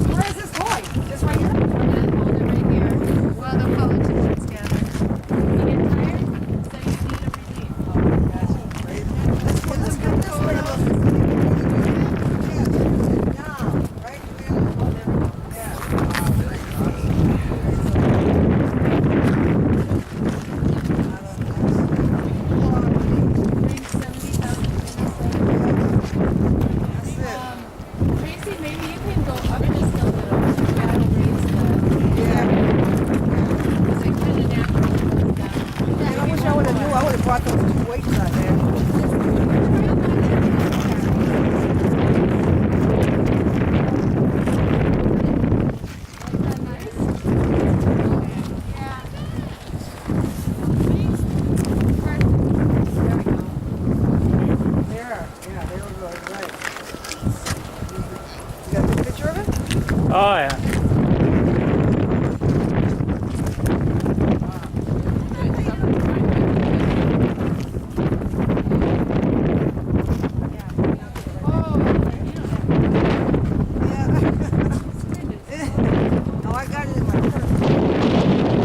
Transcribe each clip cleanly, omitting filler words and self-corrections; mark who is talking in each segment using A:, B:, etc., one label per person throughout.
A: Where is this toy? Just right here?
B: Hold it right here. While the politicians gather. You get tired? So you need a relief.
A: Let's go this way a little. Down, right?
B: Tracy, maybe you can go up just a little. That'll raise the. Because it kind of naturally goes down.
A: I wish I would have knew. I would have brought those two weights out there. There. Yeah, there we go. Right. You got a good picture of it?
C: Oh yeah.
A: Yeah. Oh, I got it in my purse.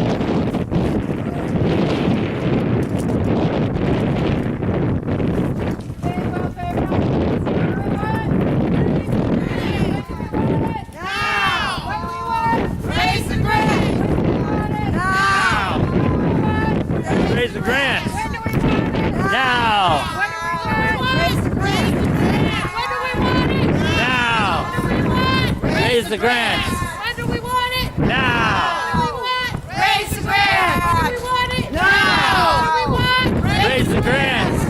C: Raise the grants. Now. Now. Raise the grants.
B: When do we want it?
C: Now.
B: Raise the grants. When do we want it?
C: Raise the grants.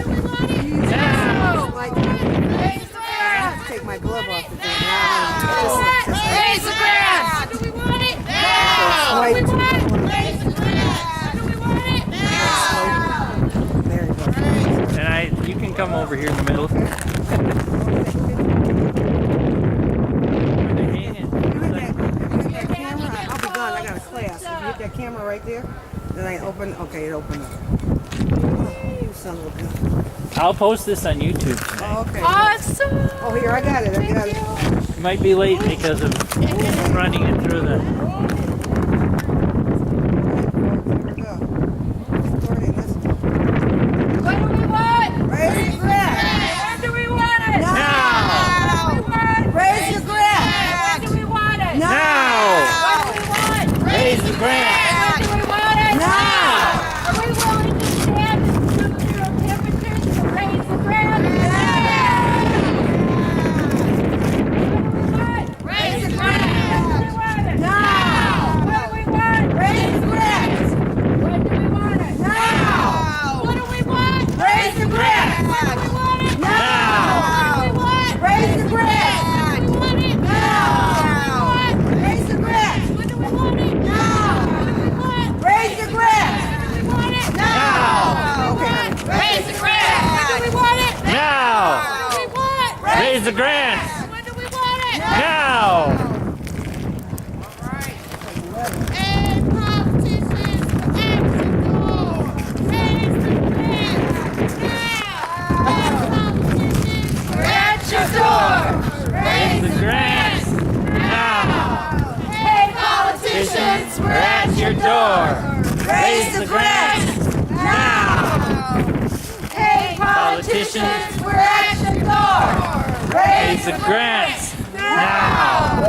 C: Now.
A: Like,
B: Raise the
A: I have
B: grants.
A: to take my glove off the thing.
B: Raise the grants. When do we want it?
A: Swipe.
B: When do we want it? Raise the grants. When do we want it?
A: There you go.
C: And you can come over here in the middle.
A: You hit that camera. I'll be gone. I got a class. If you hit that camera right there, then I open. Okay, it opened up. Oh, you son of a gun.
C: I'll post this on YouTube tonight.
A: Oh, okay.
B: Awesome.
A: Oh, here, I got it. I got it.
C: You might be late because of running it through the.
A: Here we go. Start it. Let's
B: What do we want?
A: raise the grant.
B: When do we want it?
C: Now.
B: When do we want?
A: Raise your grant.
B: When do we want it?
C: Now.
B: What do we want?
C: Raise the grants.
B: When do we want it?
A: Now.
B: Are we willing to stand and temperatures to raise the grant? Raise the grant.
A: Now.
B: What do we want?
A: Raise the grant.
B: When do we want it?
A: Now.
B: What do we want?
A: Raise the grant.
B: When do we want it?
A: Now.
B: What do we want?
A: Raise the grant.
B: When do we want it?
A: Now. Raise the grant.
B: When do we want it?
A: Now.
B: When do we want?
A: Raise the grant.
B: When do we want it?
C: Now.
A: Okay.
B: Raise the grant. When do we want it?
C: Now.
B: What do we want?
C: Raise the grants.
B: When do we want it?
C: Now.
B: And politicians, action goal. Raise the grant. Now. Politicians, we're at your door.
C: Raise the grants. Now.
B: Hey, politicians,
C: We're at your door. Raise the grants. Now.
B: Hey, politicians, we're at your door.
C: Raise the grants. Now.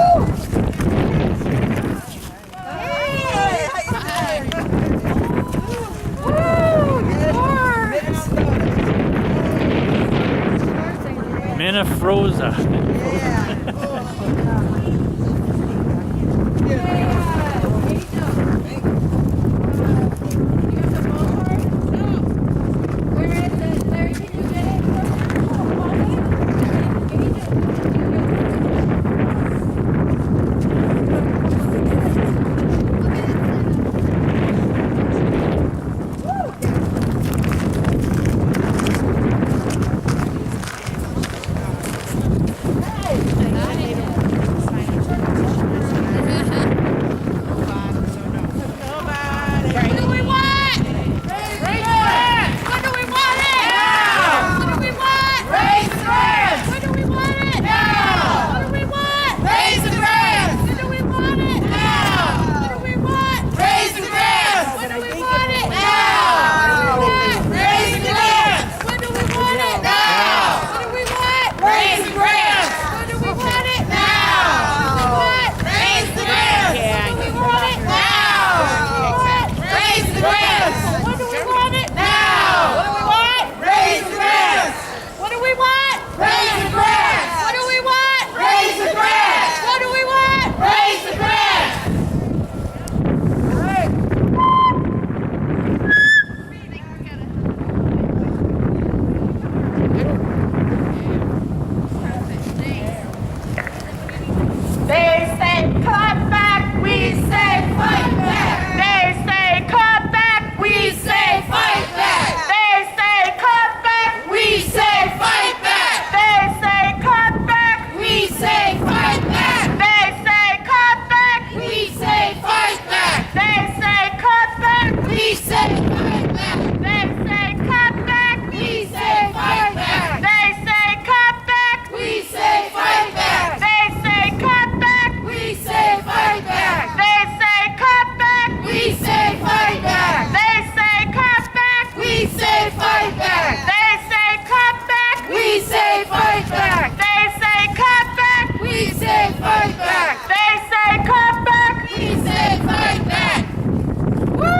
C: Minifroza.
B: Where is it? Larry, can you get it? Hey!
D: They say cut back, we say fight back. They say cut back, we say fight back. They say cut back, we say fight back. They say cut back, we say fight back. They say cut back, we say fight back. They say cut back, we say fight back. They say cut back, we say fight back. They say cut back, we say fight back. They say cut back, we say fight back. They say cut back, we say fight back. They say cut back, we say fight back. They say cut back, we say fight back. They say cut back, we say fight back. They say cut back, we say fight back. Woo!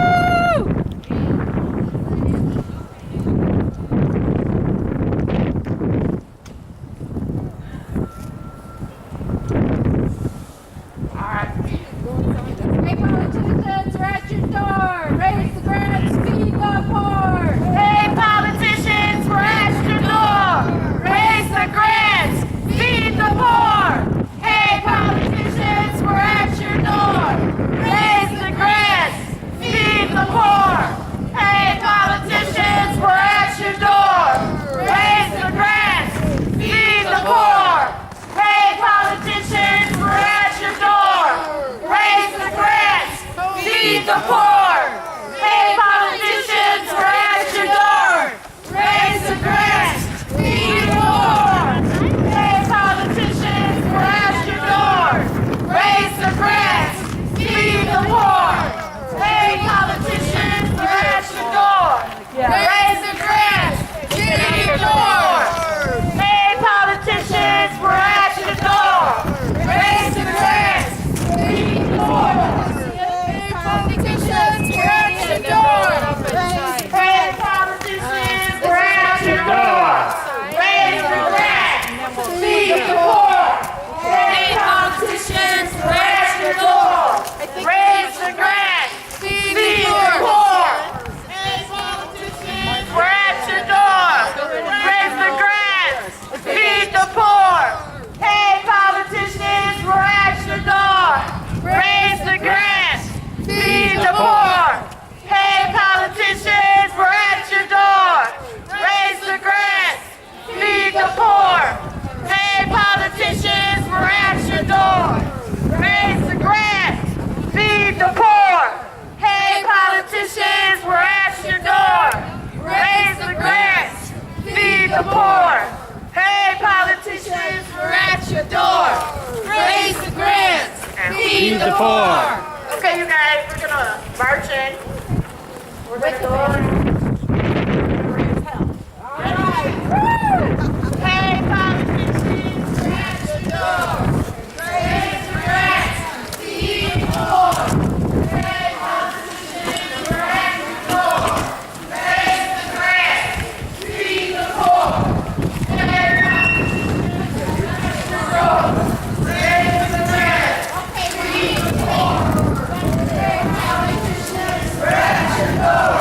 B: Hey, politicians, we're at your door. Raise the grants, feed the poor.
D: Hey, politicians, we're at your door. Raise the grants, feed the poor. Hey, politicians, we're at your door. Raise the grants, feed the poor. Hey, politicians, we're at your door. Raise the grants, feed the poor. Hey, politicians, we're at your door. Raise the grants, feed the poor. Hey, politicians, we're at your door. Raise the grants, feed the poor. Hey, politicians, we're at your door. Raise the grants, feed the poor. Hey, politicians, we're at your door. Raise the grants, feed the poor. Hey, politicians, we're at your door. Raise the grants, feed the poor. Hey, politicians, we're at your door. Hey, politicians, we're at your door. Raise the grants, feed the poor. Hey, politicians, we're at your door. Raise the grants, feed the poor. Hey, politicians, we're at your door. Raise the grants, feed the poor. Hey, politicians, we're at your door. Raise the grants, feed the poor. Hey, politicians, we're at your door. Raise the grants, feed the poor. Hey, politicians, we're at your door. Raise the grants, feed the poor. Hey, politicians, we're at your door. Raise the grants, feed the poor. Hey, politicians, we're at your door. Raise the grants, feed the poor. Okay, you guys, we're gonna march in. We're gonna go on. Hey, politicians, we're at your door. Raise the grants, feed the poor. Hey, politicians, we're at your door. Raise the grants, feed the poor. Hey, politicians, we're at your door. Raise the grants, feed the poor. Hey, politicians, we're at your door.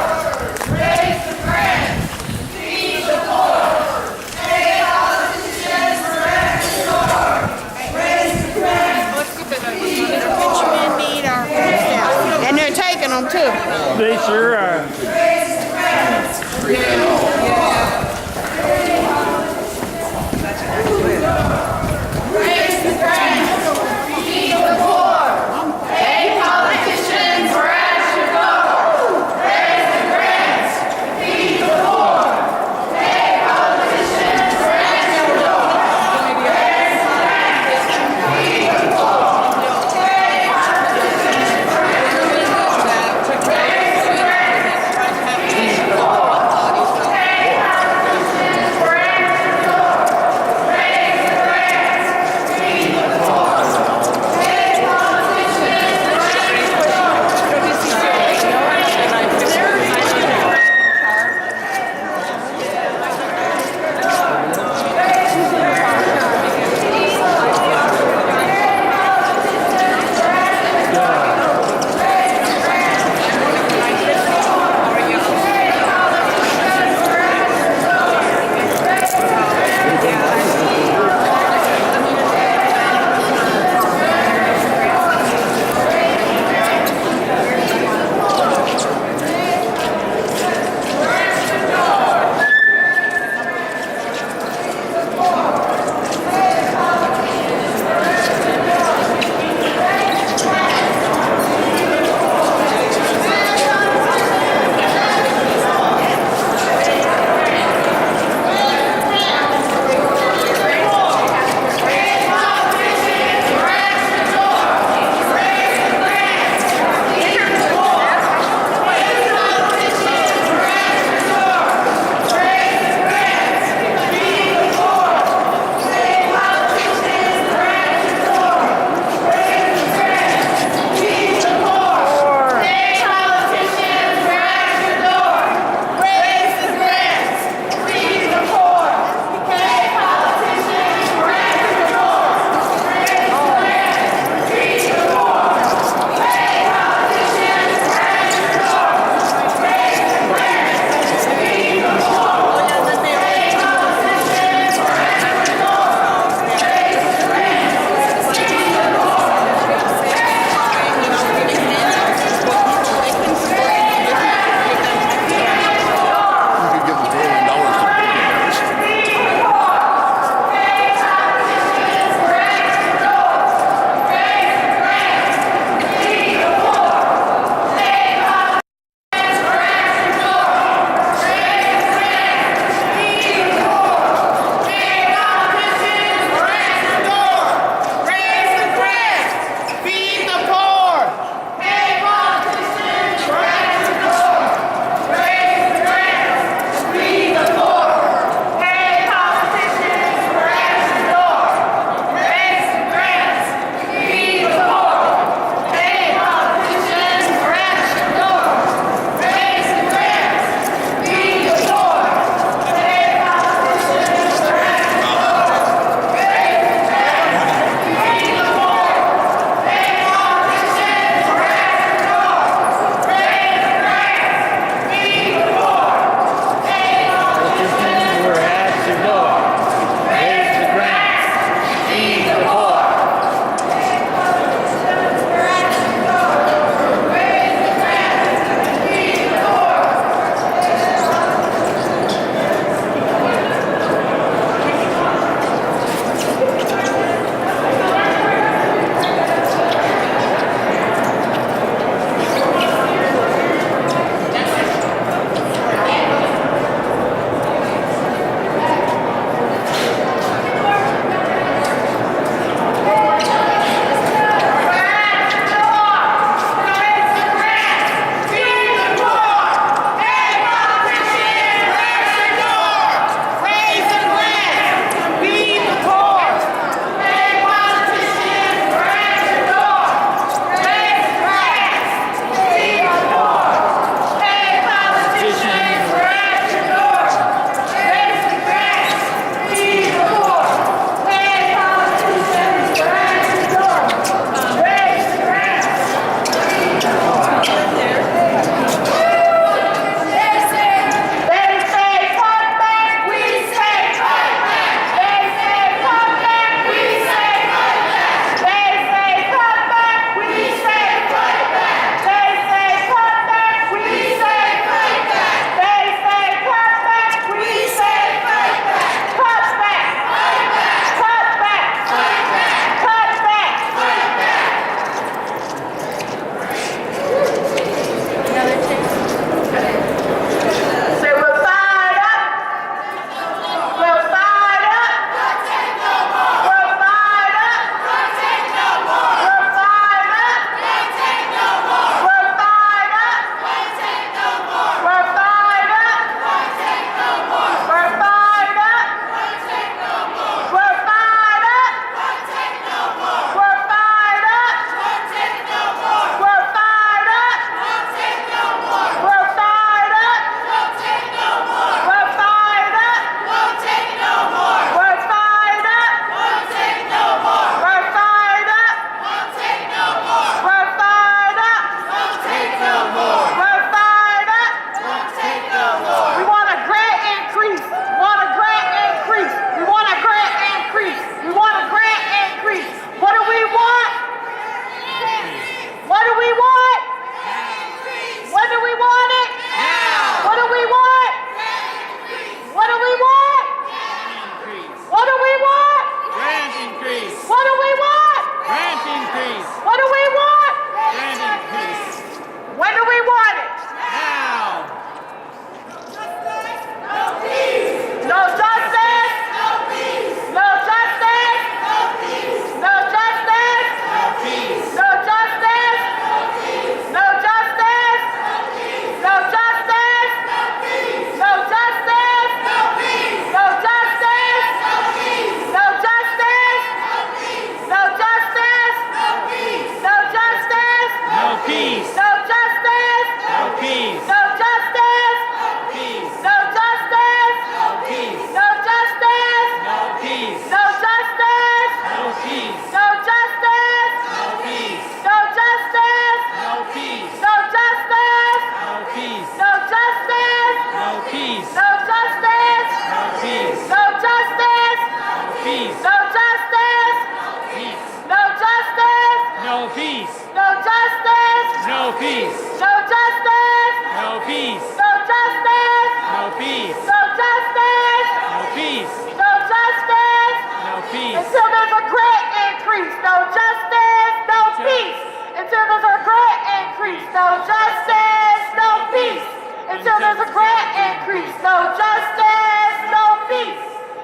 C: peace.
D: No justice.
C: No peace.
D: No justice.
C: No peace.
D: No justice.
C: No peace.
D: No justice.
C: No peace.
D: Until there's a grant increase. No justice. No peace. Until there's a grant increase. No justice. No peace. Until there's a grant increase. No justice. No peace.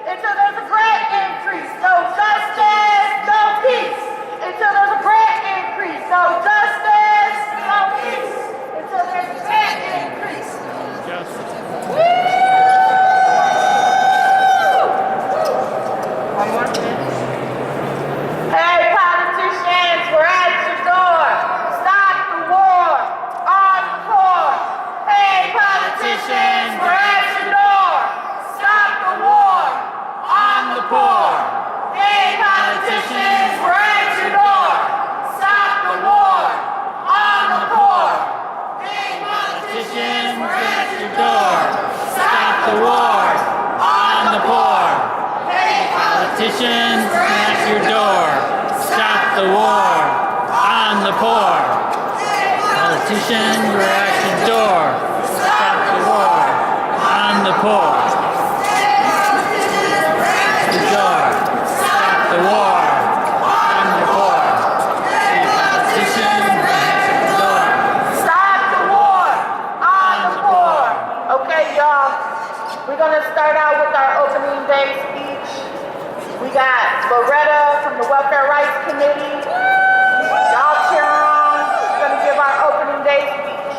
D: Until there's a grant increase. No justice. No peace. Until there's a grant increase. No justice. No peace. Until there's a grant increase.
C: Justice.
D: Hey, politicians, we're at your door. Stop the war on the poor. Hey, politicians, we're at your door. Stop the war on the poor. Hey, politicians, we're at your door. Stop the war on the poor. Hey, politicians, we're at your door.
C: Stop the war on the poor.
D: Hey,
C: Politicians at your door. Stop the war on the poor. Politicians are at your door. Stop the war on the poor. Your door. Stop the war on the poor. Politicians at your door.
D: Stop the war on the poor. Okay, y'all. We're gonna start out with our opening day speech. We got Loretta from the Welfare Rights Committee. Y'all cheer her on. She's gonna give our opening day speech.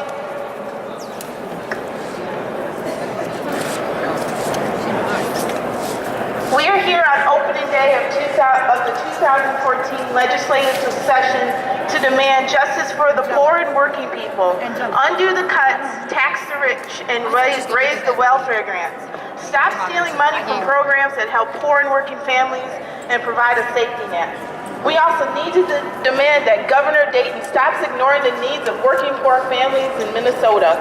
D: We are here on opening day of the 2014 legislative session to demand justice for the poor and working people, undo the cuts, tax the rich, and raise the welfare grants. Stop stealing money from programs that help poor and working families and provide a safety net. We also need to demand that Governor Dayton stops ignoring the needs of working poor families in Minnesota,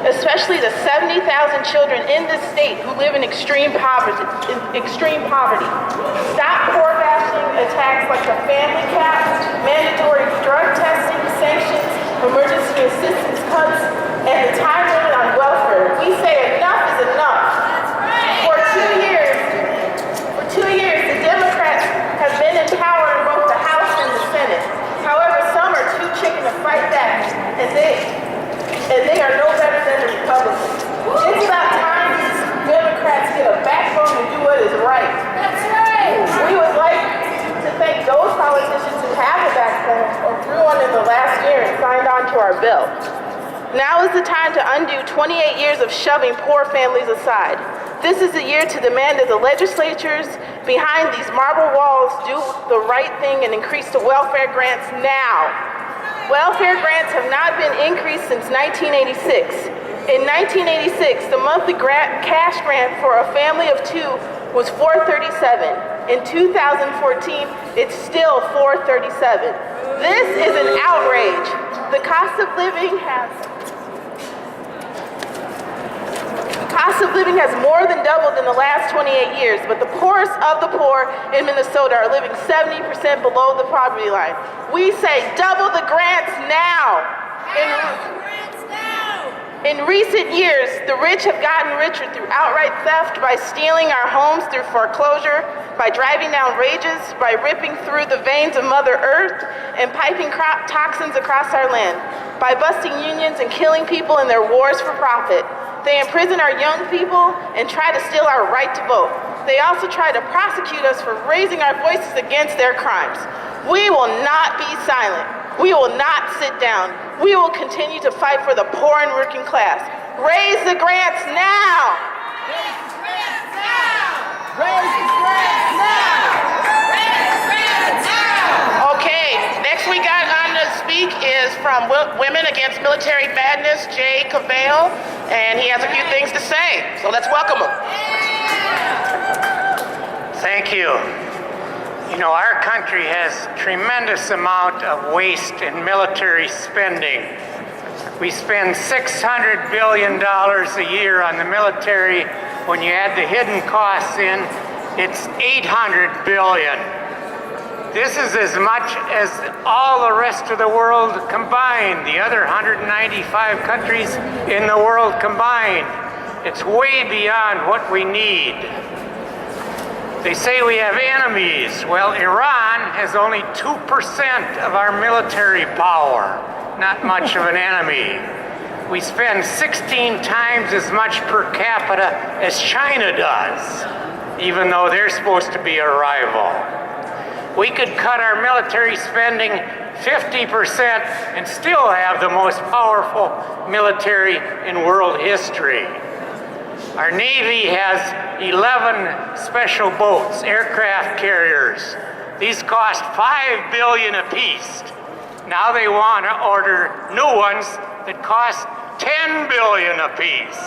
D: especially the 70,000 children in this state who live in extreme poverty. Stop poor bashing attacks like the family cap, mandatory drug testing, sanctions, emergency assistance cuts, and the time limit on welfare. We say enough is enough. For 2 years, the Democrats have been in power in both the House and the Senate. However, some are too chicken to fight back, and they are no better than the Republicans. It's about time these Democrats get a backbone and do what is right. That's right. We would like to thank those politicians who have a backbone or grew one in the last year and signed on to our bill. Now is the time to undo 28 years of shoving poor families aside. This is the year to demand that the legislatures behind these marble walls do the right thing and increase the welfare grants now. Welfare grants have not been increased since 1986. In 1986, the monthly cash grant for a family of two was $437. In 2014, it's still $437. This is an outrage. The cost of living has more than doubled in the last 28 years, but the poorest of the poor in Minnesota are living 70% below the poverty line. We say double the grants now. In recent years, the rich have gotten richer through outright theft, by stealing our homes through foreclosure, by driving down wages, by ripping through the veins of Mother Earth, and piping toxins across our land, by busting unions and killing people in their wars for profit. They imprison our young people and try to steal our right to vote. They also try to prosecute us for raising our voices against their crimes. We will not be silent. We will not sit down. We will continue to fight for the poor and working class. Raise the grants now! Raise the grants now! Raise the grants now! Raise the grants now! Okay, next we got on to speak is from Women Against Military Madness, Jay Cavale, and he has a few things to say. So let's welcome him.
E: Thank you. You know, our country has tremendous amount of waste in military spending. We spend $600 billion a year on the military. When you add the hidden costs in, it's $800 billion. This is as much as all the rest of the world combined, the other 195 countries in the world combined. It's way beyond what we need. They say we have enemies. Well, Iran has only 2% of our military power. Not much of an enemy. We spend 16 times as much per capita as China does, even though they're supposed to be a rival. We could cut our military spending 50% and still have the most powerful military in world history. Our Navy has 11 special boats, aircraft carriers. These cost $5 billion apiece. Now they want to order new ones that cost $10 billion apiece.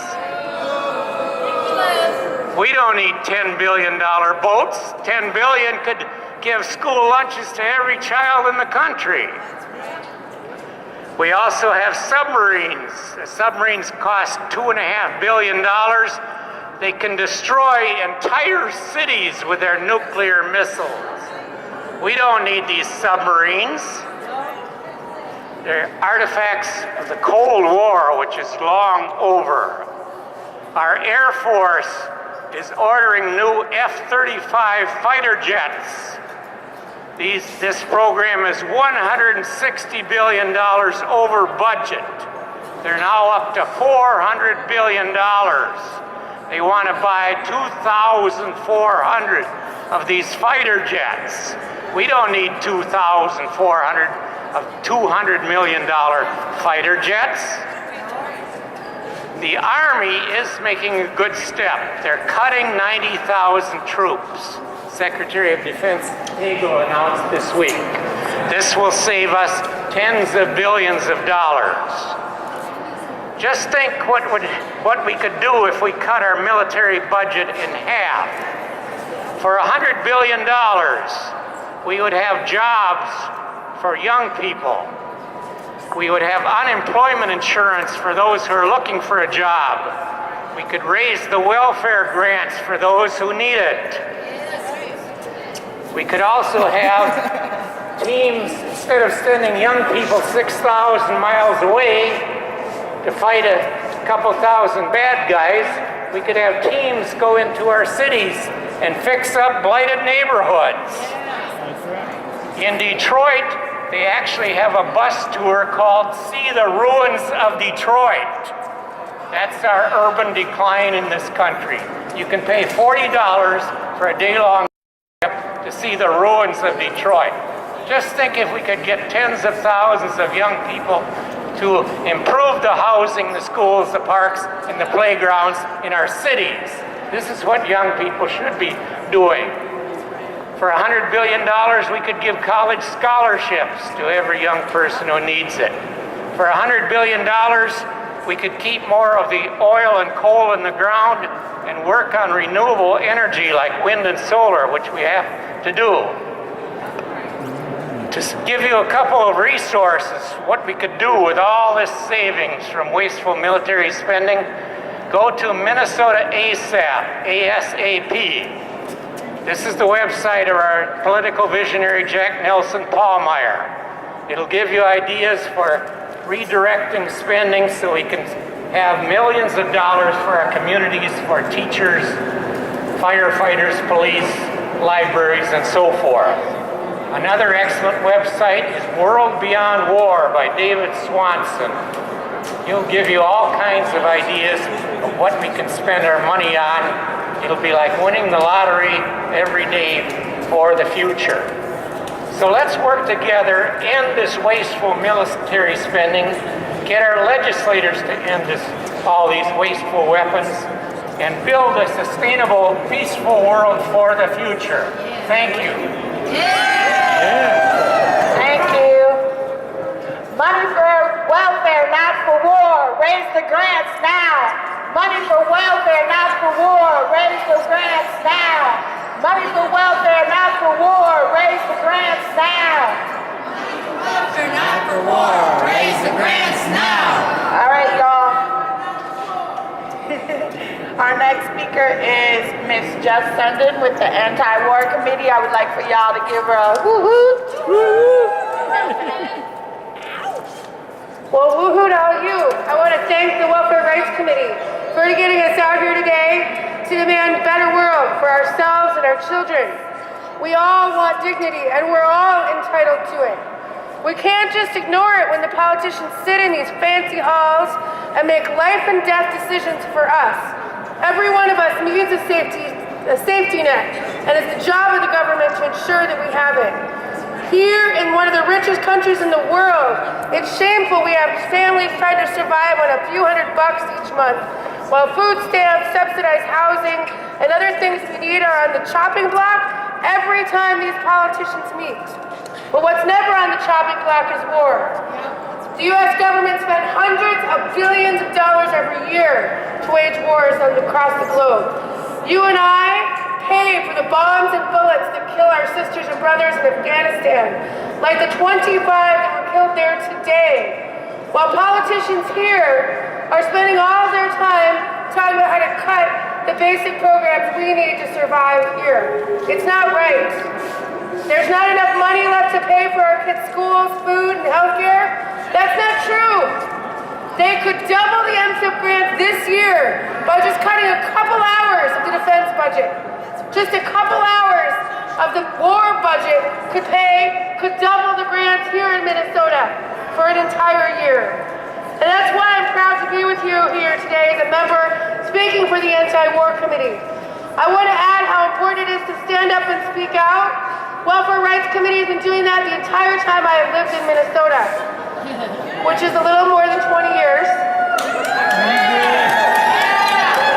E: We don't need $10 billion boats. $10 billion could give school lunches to every child in the country. We also have submarines. The submarines cost $2.5 billion. They can destroy entire cities with their nuclear missiles. We don't need these submarines. They're artifacts of the Cold War, which is long over. Our Air Force is ordering new F-35 fighter jets. This program is $160 billion over budget. They're now up to $400 billion. They want to buy 2,400 of these fighter jets. We don't need 2,400 of $200 million fighter jets. The Army is making a good step. They're cutting 90,000 troops. Secretary of Defense Hagel announced this week. This will save us tens of billions of dollars. Just think what we could do if we cut our military budget in half. For $100 billion, we would have jobs for young people. We would have unemployment insurance for those who are looking for a job. We could raise the welfare grants for those who need it. We could also have teams, instead of sending young people 6,000 miles away to fight a couple thousand bad guys, we could have teams go into our cities and fix up blighted neighborhoods. In Detroit, they actually have a bus tour called See the Ruins of Detroit. That's our urban decline in this country. You can pay $40 for a day-long trip to see the ruins of Detroit. Just think if we could get tens of thousands of young people to improve the housing, the schools, the parks, and the playgrounds in our cities. This is what young people should be doing. For $100 billion, we could give college scholarships to every young person who needs it. For $100 billion, we could keep more of the oil and coal in the ground and work on renewable energy like wind and solar, which we have to do. To give you a couple of resources, what we could do with all this savings from wasteful military spending, go to Minnesota ASAP, ASAP. This is the website of our political visionary, Jack Nelson Pallmeyer. It'll give you ideas for redirecting spending so we can have millions of dollars for our communities, for teachers, firefighters, police, libraries, and so forth. Another excellent website is World Beyond War by David Swanson. He'll give you all kinds of ideas of what we can spend our money on. It'll be like winning the lottery every day for the future. So let's work together, end this wasteful military spending, get our legislators to end all these wasteful weapons, and build a sustainable, peaceful world for the future. Thank you.
D: Thank you. Money for welfare, not for war. Raise the grants now. Money for welfare, not for war. Raise the grants now. Money for welfare, not for war. Raise the grants now.
F: Money for welfare, not for war. Raise the grants now.
D: All right, y'all. Our next speaker is Ms. Jess Sundin with the Anti-War Committee. I would like for y'all to give her a woo-hoot.
G: Well, woohoo to all you. I want to thank the Welfare Rights Committee for getting us out here today to demand a better world for ourselves and our children. We all want dignity, and we're all entitled to it. We can't just ignore it when the politicians sit in these fancy halls and make life and death decisions for us. Every one of us needs a safety net, and it's the job of the government to ensure that we have it. Here in one of the richest countries in the world, it's shameful we have families trying to survive on a few $100 each month, while food stamps, subsidized housing, and other things we need are on the chopping block every time these politicians meet. But what's never on the chopping block is war. The U.S. government spends hundreds of billions of dollars every year to wage wars across the globe. You and I pay for the bombs and bullets that kill our sisters and brothers in Afghanistan, like the 25 that were killed there today, while politicians here are spending all their time talking about how to cut the basic programs we need to survive here. It's not right. There's not enough money left to pay for our kids' schools, food, and healthcare. That's not true. They could double the MSIP grant this year by just cutting a couple hours of the defense budget. Just a couple hours of the war budget could double the grants here in Minnesota for an entire year. And that's why I'm proud to be with you here today as a member speaking for the Anti-War Committee. I want to add how important it is to stand up and speak out. Welfare Rights Committee has been doing that the entire time I have lived in Minnesota, which is a little more than 20 years.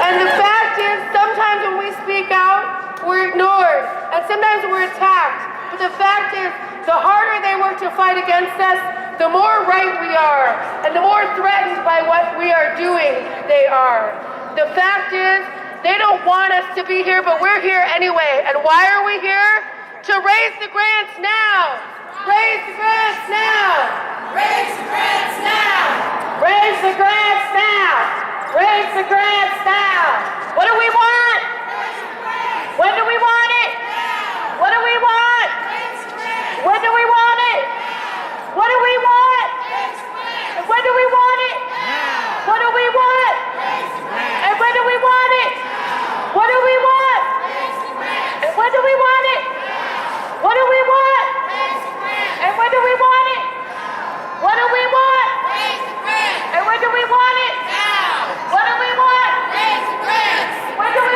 G: And the fact is, sometimes when we speak out, we're ignored, and sometimes we're attacked. But the fact is, the harder they work to fight against us, the more right we are, and the more threatened by what we are doing they are. The fact is, they don't want us to be here, but we're here anyway. And why are we here? To raise the grants now! Raise the grants now!
F: Raise the grants now!
D: Raise the grants now! Raise the grants now! What do we want? When do we want it? What do we want? When do we want it? What do we want? And when do we want it? What do we want? And when do we want it? What do we want? And when do we want it? What do we want? And when do we want it? What do we want? And when do we want it? What do we want? When do we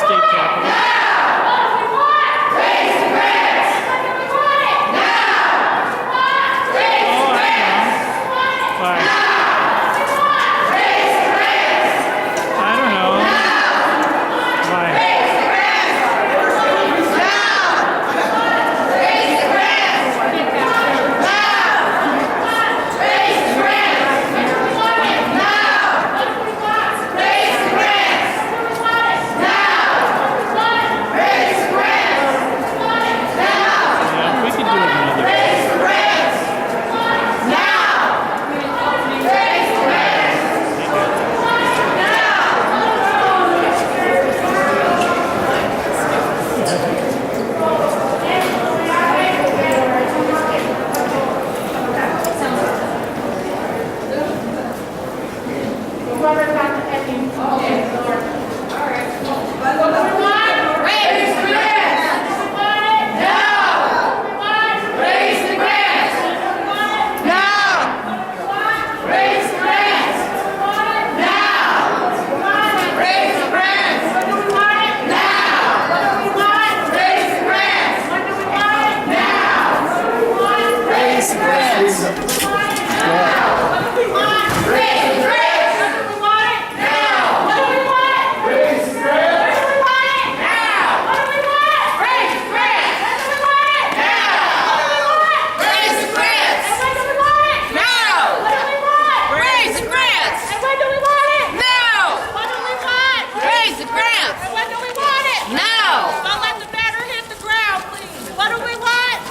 C: state capitol.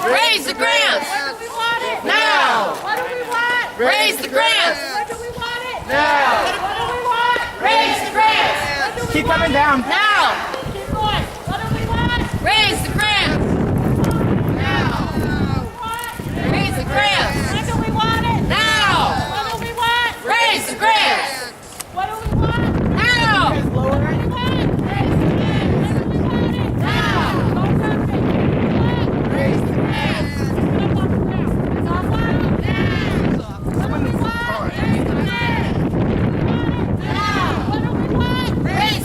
D: Raise the grants! Now! What do we want? Raise the grants! What do we want it? Now! What do we want? Raise the grants!
C: Keep coming down.
D: Now! Keep going! What do we want? Raise the grants! Now! Raise the grants! When do we want it? Now! What do we want? Raise the grants! What do we want? Now! What do we want? Raise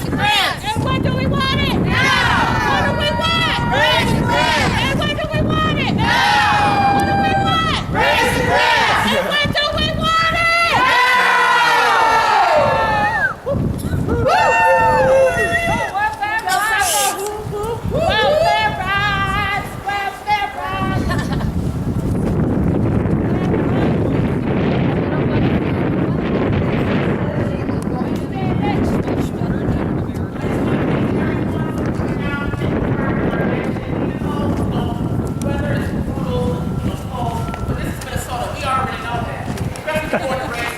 D: the grants! When do we want it? Now! Raise the grants!
F: Minnesota, we already know that.